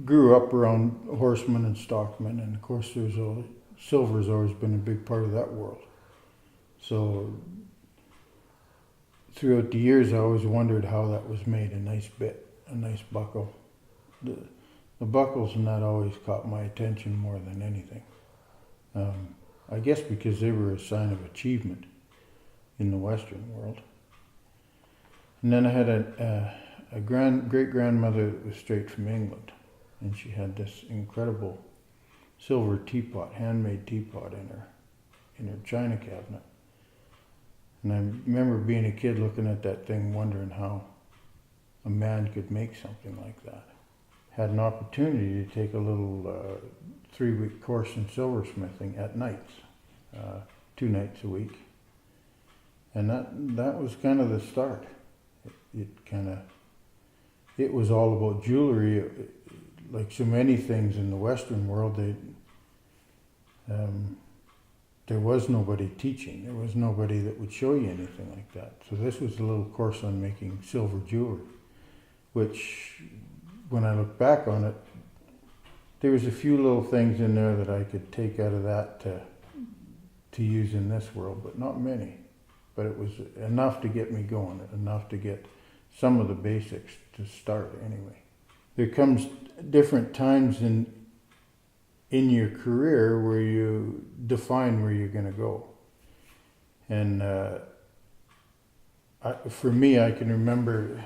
grew up around horsemen and stockmen, and of course, silver's always been a big part of that world. So throughout the years, I always wondered how that was made. A nice bit, a nice buckle. The, the buckles and that always caught my attention more than anything. I guess because they were a sign of achievement in the Western world. And then I had a great grandmother that was straight from England, and she had this incredible silver teapot, handmade teapot in her china cabinet. And I remember being a kid looking at that thing, wondering how a man could make something like that. Had an opportunity to take a little 3-week course in silversmithing at nights, 2 nights a week, and that was kind of the start. It was all about jewelry. Like so many things in the Western world, there was nobody teaching. There was nobody that would show you anything like that. So this was a little course on making silver jewelry, which, when I look back on it, there was a few little things in there that I could take out of that to use in this world, but not many. But it was enough to get me going, enough to get some of the basics to start anyway. There comes different times in your career where you define where you're going to go. And for me, I can remember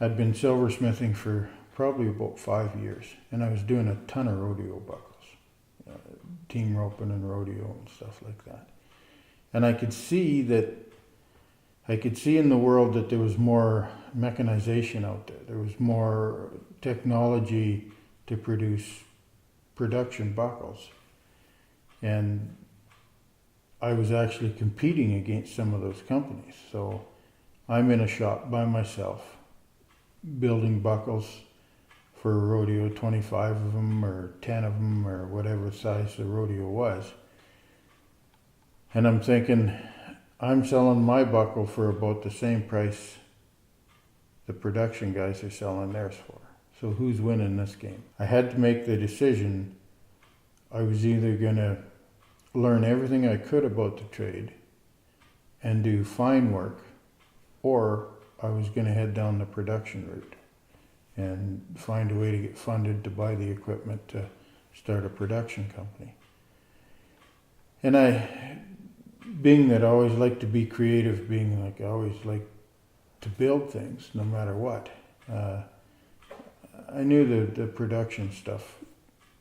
I'd been silversmithing for probably about 5 years, and I was doing a ton of rodeo buckles, team roping and rodeo and stuff like that. And I could see in the world that there was more mechanization out there. There was more technology to produce production buckles. And I was actually competing against some of those companies. So I'm in a shop by myself, building buckles for a rodeo, 25 of them or 10 of them or whatever size the rodeo was. And I'm thinking, I'm selling my buckle for about the same price the production guys are selling theirs for. So who's winning this game? I had to make the decision. I was either going to learn everything I could about the trade and do fine work, or I was going to head down the production route and find a way to get funded to buy the equipment to start a production company. And being that I always like to be creative, being like I always like to build things no matter what, I knew the production stuff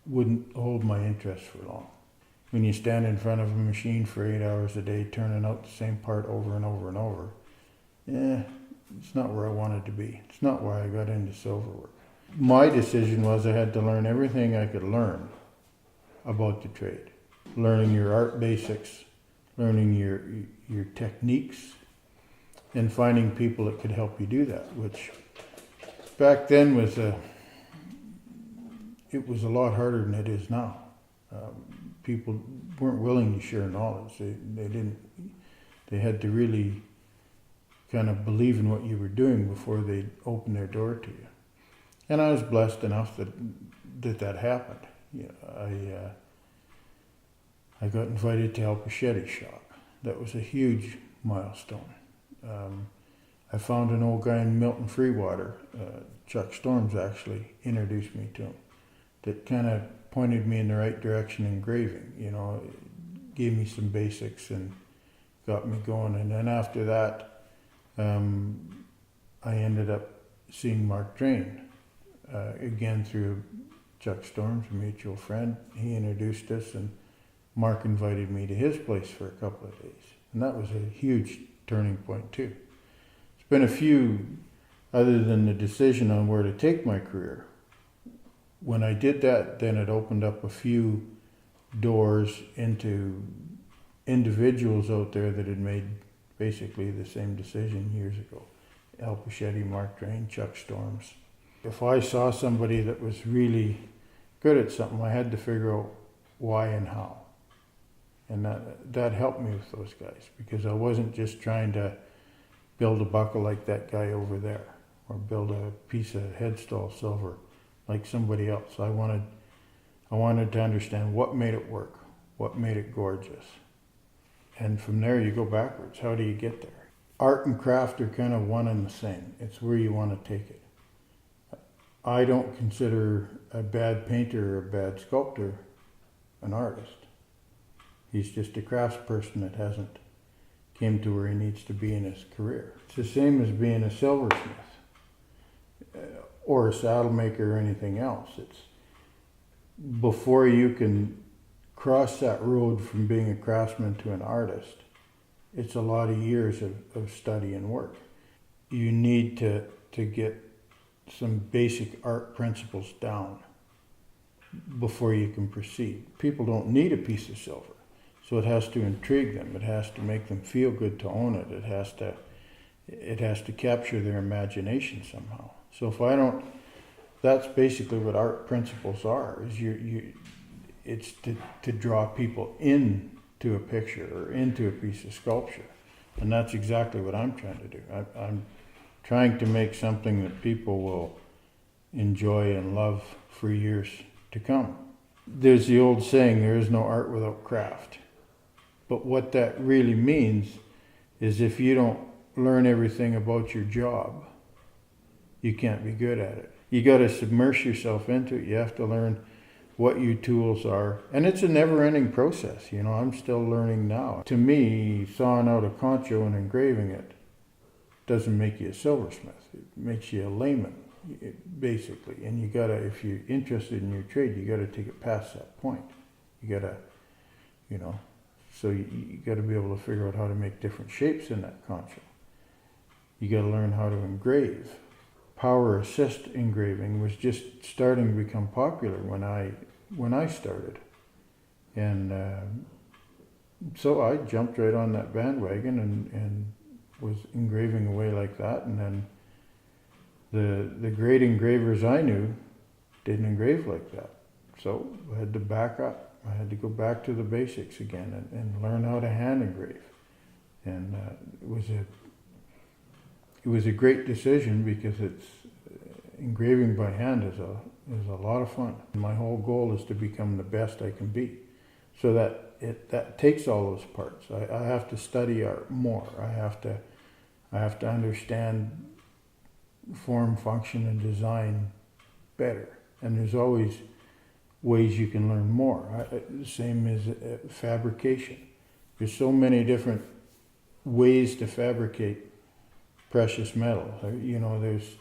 wouldn't hold my interest for long. When you stand in front of a machine for 8 hours a day, turning out the same part over and over and over, it's not where I wanted to be. It's not why I got into silver work. My decision was I had to learn everything I could learn about the trade. Learning your art basics, learning your techniques, and finding people that could help you do that, which back then it was a lot harder than it is now. People weren't willing to share knowledge. They had to really kind of believe in what you were doing before they'd open their door to you. And I was blessed enough that happened. I got invited to help a Shetty shop. That was a huge milestone. I found an old guy in Milton Freewater, Chuck Storms actually introduced me to him, that kind of pointed me in the right direction in engraving, gave me some basics and got me going. And then after that, I ended up seeing Mark Drain, again through Chuck Storms, a mutual friend. He introduced us, and Mark invited me to his place for a couple of days. And that was a huge turning point too. It's been a few, other than the decision on where to take my career. When I did that, then it opened up a few doors into individuals out there that had made basically the same decision years ago. Al Pachetti, Mark Drain, Chuck Storms. If I saw somebody that was really good at something, I had to figure out why and how. And that helped me with those guys, because I wasn't just trying to build a buckle like that guy over there, or build a piece of headstall silver like somebody else. I wanted to understand what made it work, what made it gorgeous. And from there you go backwards. How do you get there? Art and craft are kind of one and the same. It's where you want to take it. I don't consider a bad painter or a bad sculptor an artist. He's just a craftsperson that hasn't came to where he needs to be in his career. It's the same as being a silversmith or a saddle maker or anything else. It's before you can cross that road from being a craftsman to an artist, it's a lot of years of study and work. You need to get some basic art principles down before you can proceed. People don't need a piece of silver, so it has to intrigue them. It has to make them feel good to own it. It has to capture their imagination somehow. So if I don't, that's basically what art principles are. Is it's to draw people into a picture or into a piece of sculpture, and that's exactly what I'm trying to do. I'm trying to make something that people will enjoy and love for years to come. There's the old saying, there is no art without craft. But what that really means is if you don't learn everything about your job, you can't be good at it. You got to submerge yourself into it. You have to learn what your tools are. And it's a never-ending process. You know, I'm still learning now. To me, sawing out a concho and engraving it doesn't make you a silversmith. It makes you a layman, basically. And you gotta, if you're interested in your trade, you gotta take it past that point. You gotta, you know, so you gotta be able to figure out how to make different shapes in that concho. You gotta learn how to engrave. Power assist engraving was just starting to become popular when I started. And so I jumped right on that bandwagon and was engraving away like that, and then the great engravers I knew didn't engrave like that. So I had to back up. I had to go back to the basics again and learn how to hand engrave. And it was a great decision because engraving by hand is a lot of fun. My whole goal is to become the best I can be. So that takes all those parts. I have to study art more. I have to understand form, function, and design better. And there's always ways you can learn more. Same as fabrication. There's so many different ways to fabricate precious metals. You know, there's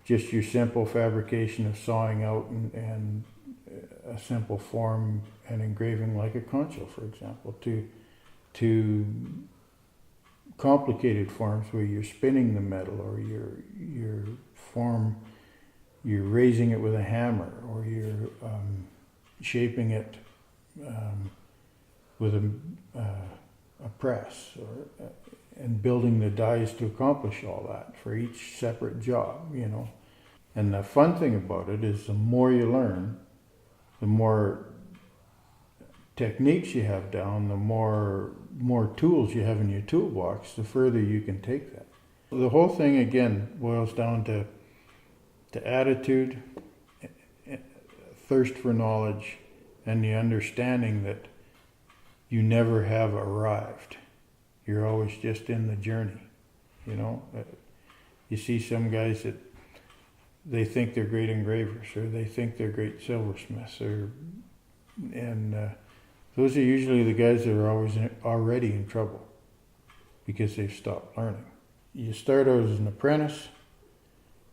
just your simple fabrication of sawing out and a simple form and engraving like a concho, for example, to complicated forms where you're spinning the metal or your form, you're raising it with a hammer, or you're shaping it with a press, and building the dies to accomplish all that for each separate job, you know. And the fun thing about it is the more you learn, the more techniques you have down, the more tools you have in your toolbox, the further you can take that. The whole thing, again, boils down to attitude, thirst for knowledge, and the understanding that you never have arrived. You're always just in the journey, you know. You see some guys that they think they're great engravers, or they think they're great silversmiths, and those are usually the guys that are already in trouble because they've stopped learning. You start out as an apprentice,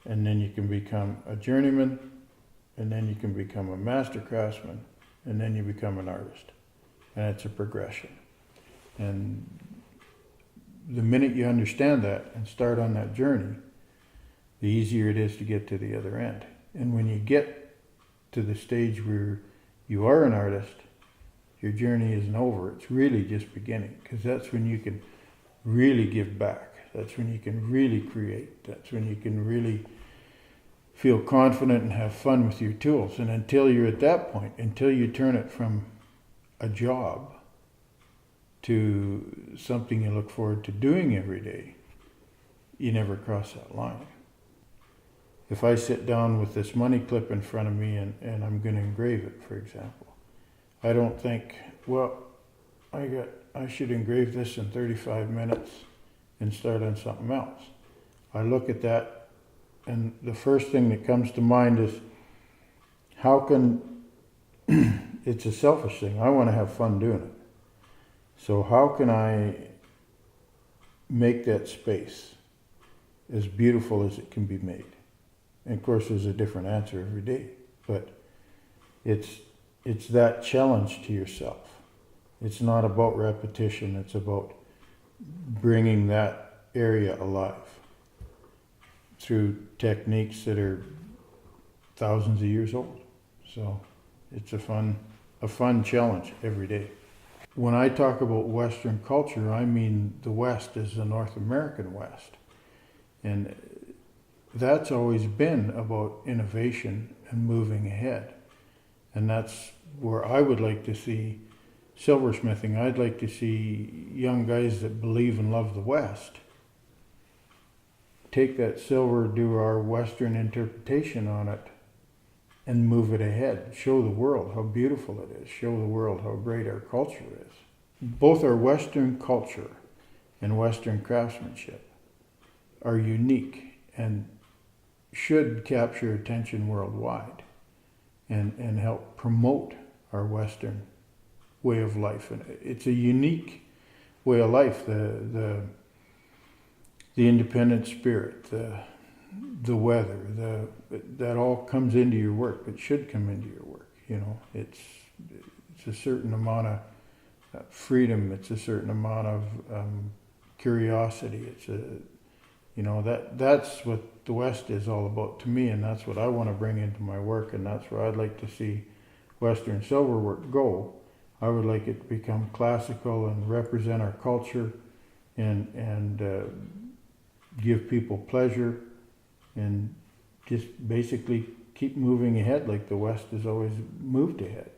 and then you can become a journeyman, and then you can become a master craftsman, and then you become an artist. And it's a progression. And the minute you understand that and start on that journey, the easier it is to get to the other end. And when you get to the stage where you are an artist, your journey isn't over. It's really just beginning, because that's when you can really give back. That's when you can really create. That's when you can really feel confident and have fun with your tools. And until you're at that point, until you turn it from a job to something you look forward to doing every day, you never cross that line. if I sit down with this money clip in front of me and I'm going to engrave it, for example, I don't think, well, I should engrave this in 35 minutes and start on something else. I look at that, and the first thing that comes to mind is, how can, it's a selfish thing, I want to have fun doing it. So how can I make that space as beautiful as it can be made? And of course there's a different answer every day, but it's that challenge to yourself. It's not about repetition, it's about bringing that area alive through techniques that are thousands of years old. So it's a fun challenge every day. When I talk about Western culture, I mean the West is the North American West. And that's always been about innovation and moving ahead. And that's where I would like to see silversmithing. I'd like to see young guys that believe and love the West take that silver, do our Western interpretation on it, and move it ahead. Show the world how beautiful it is. Show the world how great our culture is. Both our Western culture and Western craftsmanship are unique and should capture attention worldwide and help promote our Western way of life. And it's a unique way of life, the independent spirit, the weather, that all comes into your work. It should come into your work. You know, it's a certain amount of freedom. It's a certain amount of curiosity. That's what the West is all about to me, and that's what I want to bring into my work, and that's where I'd like to see Western silver work go. I would like it to become classical and represent our culture and give people pleasure and just basically keep moving ahead like the West has always moved ahead.